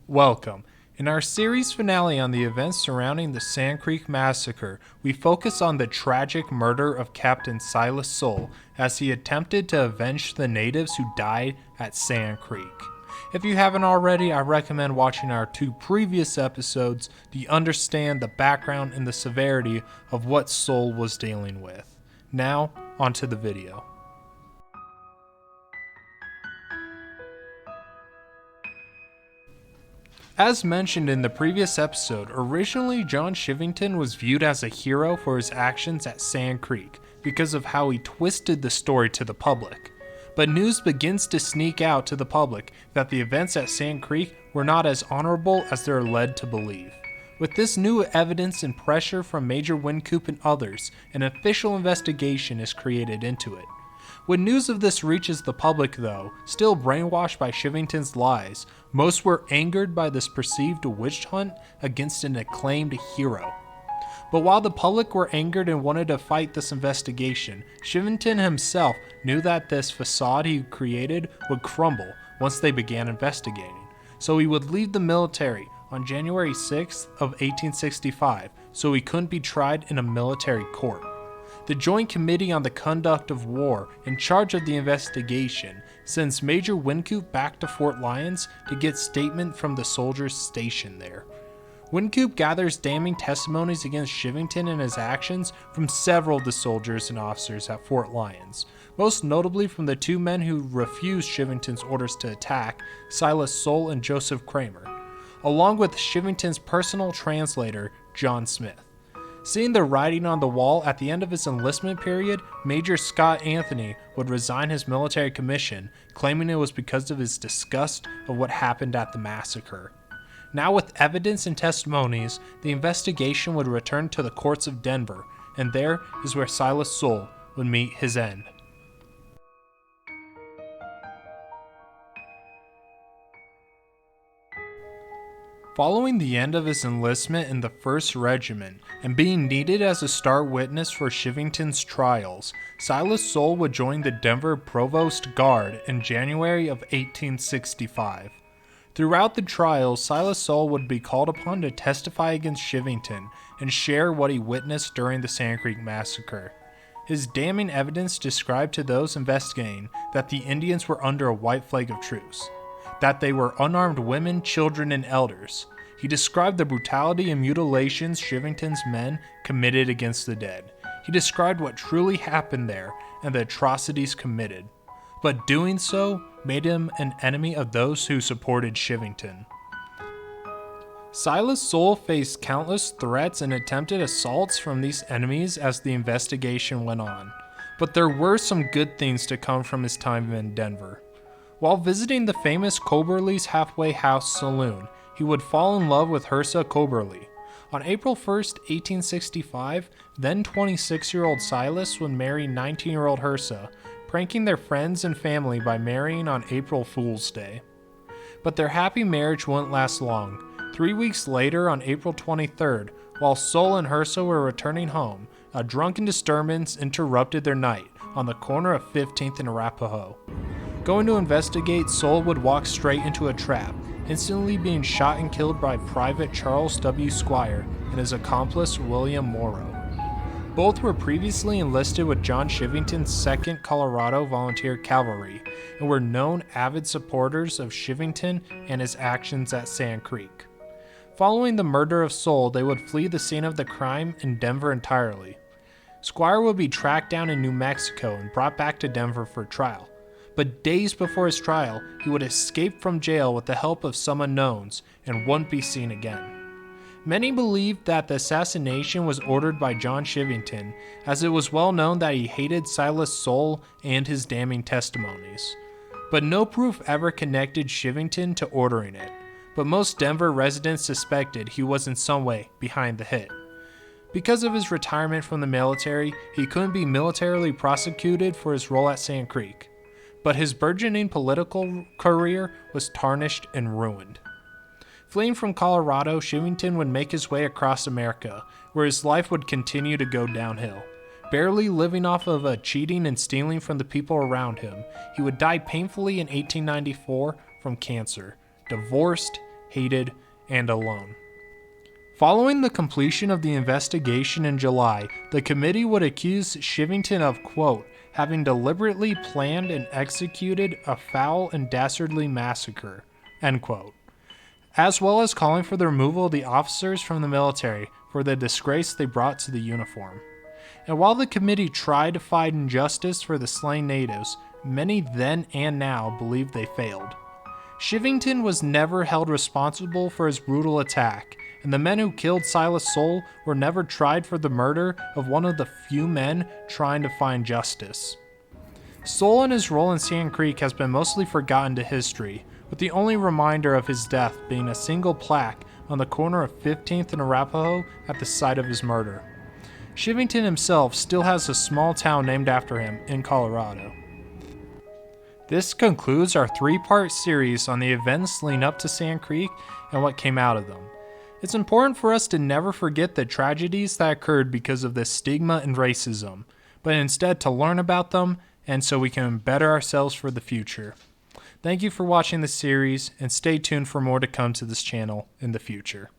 Welcome. In our series finale on the events surrounding the Sand Creek Massacre, we focus on the tragic murder of Captain Silas Soule as he attempted to avenge the natives who died at Sand Creek. If you haven't already, I recommend watching our two previous episodes to understand the background and the severity of what Soule was dealing with. Now, onto the video. As mentioned in the previous episode, originally John Chivington was viewed as a hero for his actions at Sand Creek because of how he twisted the story to the public. But news begins to sneak out to the public that the events at Sand Creek were not as honorable as they're led to believe. With this new evidence and pressure from Major Wynkoop and others, an official investigation is created into it. When news of this reaches the public though, still brainwashed by Chivington's lies, most were angered by this perceived witch hunt against an acclaimed hero. But while the public were angered and wanted to fight this investigation, Chivington himself knew that this facade he created would crumble once they began investigating. So he would leave the military on January 6th of 1865 so he couldn't be tried in a military court. The Joint Committee on the Conduct of War in charge of the investigation sends Major Wynkoop back to Fort Lyons to get statement from the soldiers stationed there. Wynkoop gathers damning testimonies against Chivington and his actions from several of the soldiers and officers at Fort Lyons, most notably from the two men who refused Chivington's orders to attack, Silas Soule and Joseph Kramer, along with Chivington's personal translator, John Smith. Seeing the writing on the wall at the end of his enlistment period, Major Scott Anthony would resign his military commission, claiming it was because of his disgust of what happened at the massacre. Now with evidence and testimonies, the investigation would return to the courts of Denver, and there is where Silas Soule would meet his end. Following the end of his enlistment in the 1st Regiment and being needed as a star witness for Chivington's trials, Silas Soule would join the Denver Provost Guard in January of 1865. Throughout the trials, Silas Soule would be called upon to testify against Chivington and share what he witnessed during the Sand Creek Massacre. His damning evidence described to those investigating that the Indians were under a white flag of truce, that they were unarmed women, children, and elders. He described the brutality and mutilations Chivington's men committed against the dead. He described what truly happened there and the atrocities committed. But doing so made him an enemy of those who supported Chivington. Silas Soule faced countless threats and attempted assaults from these enemies as the investigation went on. But there were some good things to come from his time in Denver. While visiting the famous Coberly's Halfway House Saloon, he would fall in love with Hersa Coberly. On April 1, 1865, then 26-year-old Silas would marry 19-year-old Hersa, pranking their friends and family by marrying on April Fool's Day. But their happy marriage wouldn't last long. 3 weeks later, on April 23rd, while Soule and Hersa were returning home, a drunken disturbance interrupted their night on the corner of 15th and Arapahoe. Going to investigate, Soule would walk straight into a trap, instantly being shot and killed by Private Charles W. Squire and his accomplice William Morrow. Both were previously enlisted with John Chivington's 2nd Colorado Volunteer Cavalry and were known avid supporters of Chivington and his actions at Sand Creek. Following the murder of Soule, they would flee the scene of the crime in Denver entirely. Squire would be tracked down in New Mexico and brought back to Denver for trial. But days before his trial, he would escape from jail with the help of some unknowns and wouldn't be seen again. Many believed that the assassination was ordered by John Chivington, as it was well known that he hated Silas Soule and his damning testimonies. But no proof ever connected Chivington to ordering it, but most Denver residents suspected he was in some way behind the hit. Because of his retirement from the military, he couldn't be militarily prosecuted for his role at Sand Creek. But his burgeoning political career was tarnished and ruined. Fleeing from Colorado, Chivington would make his way across America, where his life would continue to go downhill. Barely living off of cheating and stealing from the people around him, he would die painfully in 1894 from cancer, divorced, hated, and alone. Following the completion of the investigation in July, the committee would accuse Chivington of, quote, having deliberately planned and executed a foul and dastardly massacre, end quote, as well as calling for the removal of the officers from the military for the disgrace they brought to the uniform. And while the committee tried to find justice for the slain natives, many then and now believe they failed. Chivington was never held responsible for his brutal attack, and the men who killed Silas Soule were never tried for the murder of one of the few men trying to find justice. Soule and his role in Sand Creek has been mostly forgotten to history, with the only reminder of his death being a single plaque on the corner of 15th and Arapahoe at the site of his murder. Chivington himself still has a small town named after him in Colorado. This concludes our 3-part series on the events leading up to Sand Creek and what came out of them. It's important for us to never forget the tragedies that occurred because of this stigma and racism, but instead to learn about them and so we can better ourselves for the future. Thank you for watching this series, and stay tuned for more to come to this channel in the future.